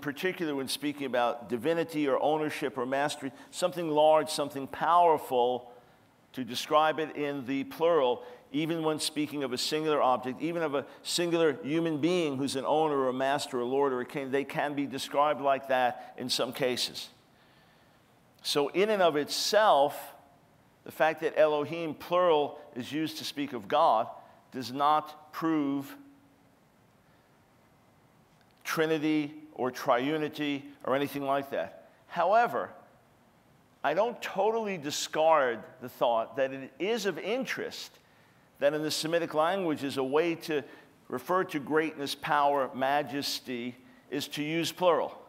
particular when speaking about divinity or ownership or mastery, something large, something powerful, to describe it in the plural, even when speaking of a singular object, even of a singular human being who's an owner or a master or a lord or a king, they can be described like that in some cases. So in and of itself, the fact that Elohim, plural, is used to speak of God does not prove Trinity or triunity or anything like that. However, I don't totally discard the thought that it is of interest that in the Semitic languages a way to refer to greatness, power, majesty is to use plural.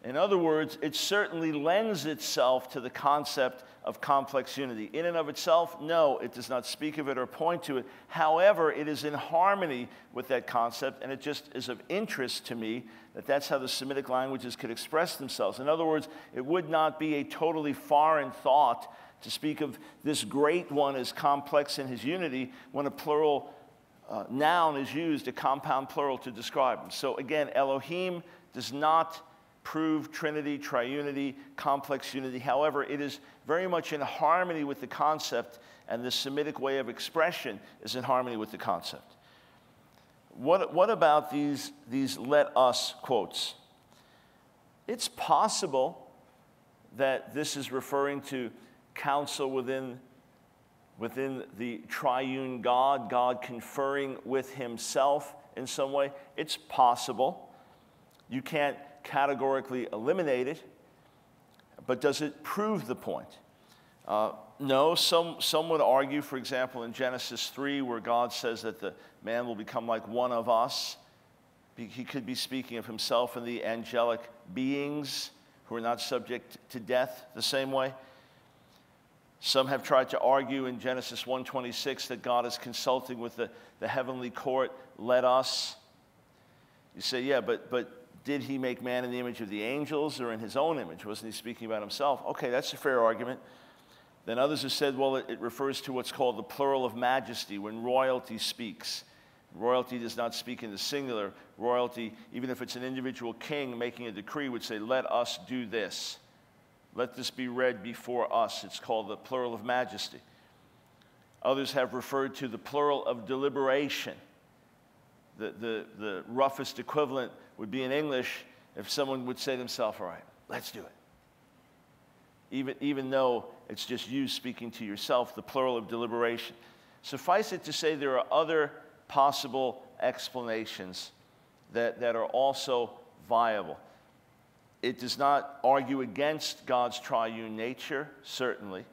In other words, it certainly lends itself to the concept of complex unity. In and of itself, no, it does not speak of it or point to it. However, it is in harmony with that concept, and it just is of interest to me that that's how the Semitic languages could express themselves. In other words, it would not be a totally foreign thought to speak of this great one as complex in his unity when a plural noun is used, a compound plural, to describe him. So again, Elohim does not prove Trinity, triunity, complex unity. However, it is very much in harmony with the concept, and the Semitic way of expression is in harmony with the concept. What about these let us quotes? It's possible that this is referring to counsel within the triune God, God conferring with himself in some way. It's possible. You can't categorically eliminate it, but does it prove the point? No, some would argue, for example, in Genesis 3, where God says that the man will become like one of us, he could be speaking of himself and the angelic beings who are not subject to death the same way. Some have tried to argue in Genesis 1:26 that God is consulting with the heavenly court, let us. You say, yeah, but did he make man in the image of the angels or in his own image? Wasn't he speaking about himself? Okay, that's a fair argument. Then others have said, well, it refers to what's called the plural of majesty, when royalty speaks. Royalty does not speak in the singular. Royalty, even if it's an individual king making a decree, would say, let us do this. Let this be read before us. It's called the plural of majesty. Others have referred to the plural of deliberation. The roughest equivalent would be in English if someone would say to himself, all right, let's do it. Even though it's just you speaking to yourself, the plural of deliberation. Suffice it to say there are other possible explanations that are also viable. It does not argue against God's triune nature, certainly,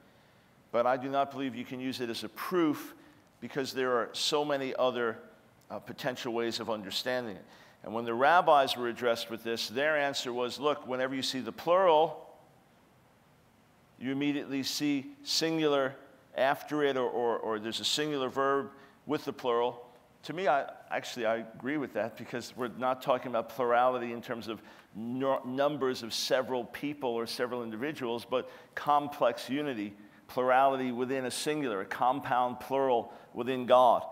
but I do not believe you can use it as a proof because there are so many other potential ways of understanding it. And when the rabbis were addressed with this, their answer was, look, whenever you see the plural, you immediately see singular after it, or there's a singular verb with the plural. To me, I agree with that because we're not talking about plurality in terms of numbers of several people or several individuals, but complex unity, plurality within a singular, a compound plural within God.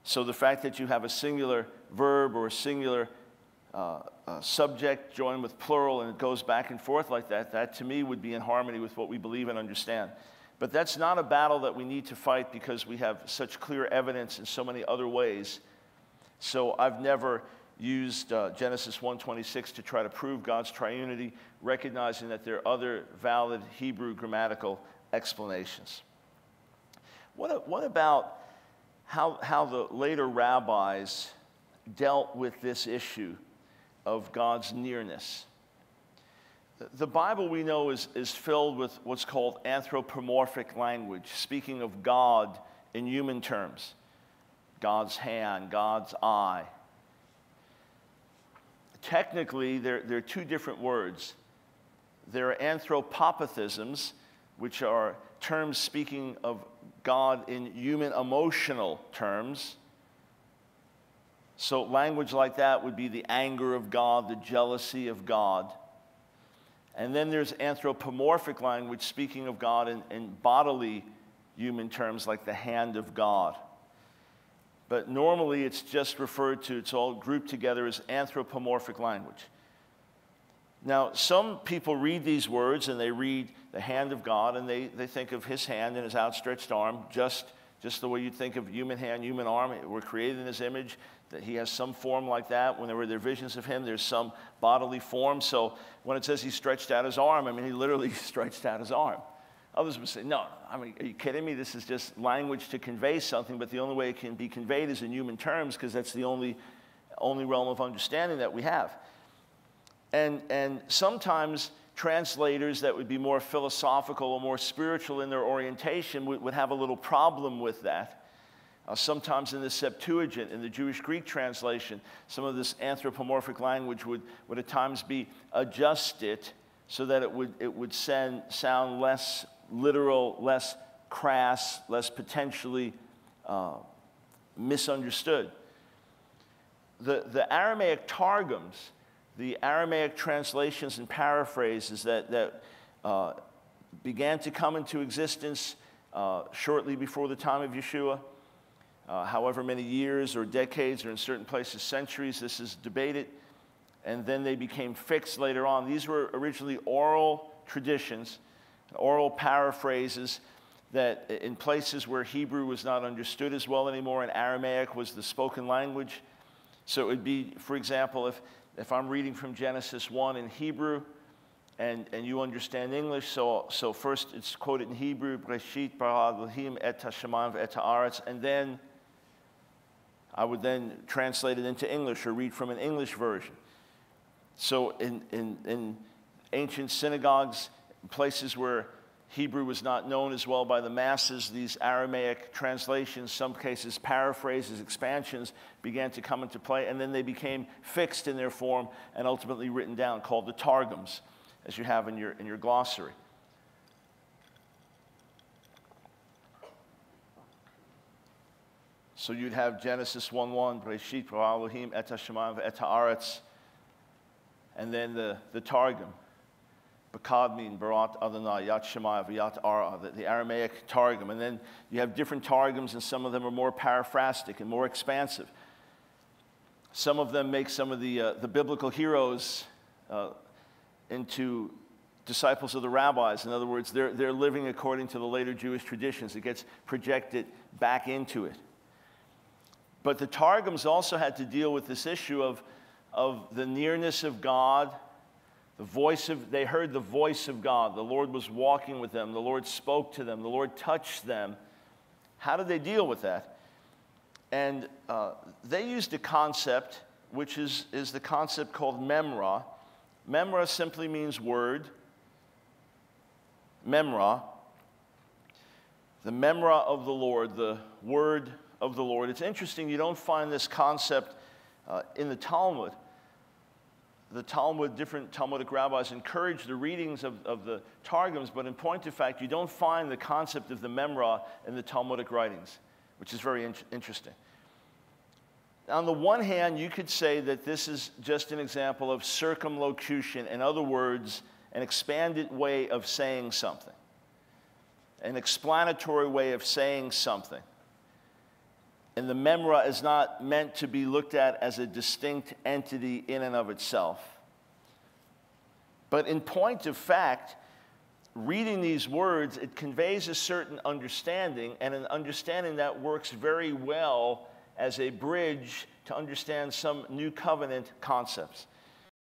So the fact that you have a singular verb or a singular subject joined with plural and it goes back and forth like that, that to me would be in harmony with what we believe and understand. But that's not a battle that we need to fight because we have such clear evidence in so many other ways. So I've never used Genesis 1:26 to try to prove God's triunity, recognizing that there are other valid Hebrew grammatical explanations. What about how the later rabbis dealt with this issue of God's nearness? The Bible, we know, is filled with what's called anthropomorphic language, speaking of God in human terms. God's hand, God's eye. Technically, there are two different words. There are anthropopathisms, which are terms speaking of God in human emotional terms. So language like that would be the anger of God, the jealousy of God. And then there's anthropomorphic language speaking of God in bodily human terms like the hand of God. but normally it's just referred to, it's all grouped together as anthropomorphic language. Now, some people read these words and they read the hand of God, and they think of his hand and his outstretched arm, just the way you'd think of human hand, human arm. We're created in his image, that he has some form like that. When there were their visions of him, there's some bodily form. So when it says he stretched out his arm, I mean, he literally stretched out his arm. Others would say, no, I mean, are you kidding me? This is just language to convey something, but the only way it can be conveyed is in human terms, because that's the only realm of understanding that we have. And sometimes translators that would be more philosophical or more spiritual in their orientation would have a little problem with that. Sometimes in the Septuagint, in the Jewish Greek translation, some of this anthropomorphic language would at times be adjusted so that it would sound less literal, less crass, less potentially misunderstood. The Aramaic Targums, the Aramaic translations and paraphrases that began to come into existence shortly before the time of Yeshua, however many years or decades, or in certain places centuries, this is debated, and then they became fixed later on. These were originally oral traditions, oral paraphrases that in places where Hebrew was not understood as well anymore and Aramaic was the spoken language. So it would be, for example, if I'm reading from Genesis 1 in Hebrew and you understand English, so first it's quoted in Hebrew, Breshit bara Elohim et hashamayim ve'et haaretz, and then I would then translate it into English or read from an English version. So in ancient synagogues, places where Hebrew was not known as well by the masses, these Aramaic translations, some cases paraphrases, expansions, began to come into play, and then they became fixed in their form and ultimately written down, called the Targums, as you have in your glossary. So you'd have Genesis 1:1, Breshit bara Elohim et hashamayim ve'et haaretz, and then the Targum, B'kadmin barat Adonai yat shemaya v'yat ara, the Aramaic Targum. And then you have different Targums, and some of them are more paraphrastic and more expansive. Some of them make some of the biblical heroes into disciples of the rabbis. In other words, they're living according to the later Jewish traditions. It gets projected back into it. But the Targums also had to deal with this issue of the nearness of God, they heard the voice of God. The Lord was walking with them. The Lord spoke to them. The Lord touched them. How did they deal with that? And they used a concept, which is the concept called memra. Memra simply means word. Memra, the memra of the Lord, the word of the Lord. It's interesting, you don't find this concept in the Talmud. The Talmud, different Talmudic rabbis encourage the readings of the Targums, but in point of fact, you don't find the concept of the memra in the Talmudic writings, which is very interesting. On the one hand, you could say that this is just an example of circumlocution. In other words, an expanded way of saying something, an explanatory way of saying something. And the memra is not meant to be looked at as a distinct entity in and of itself. But in point of fact, reading these words, it conveys a certain understanding, and an understanding that works very well as a bridge to understand some new covenant concepts.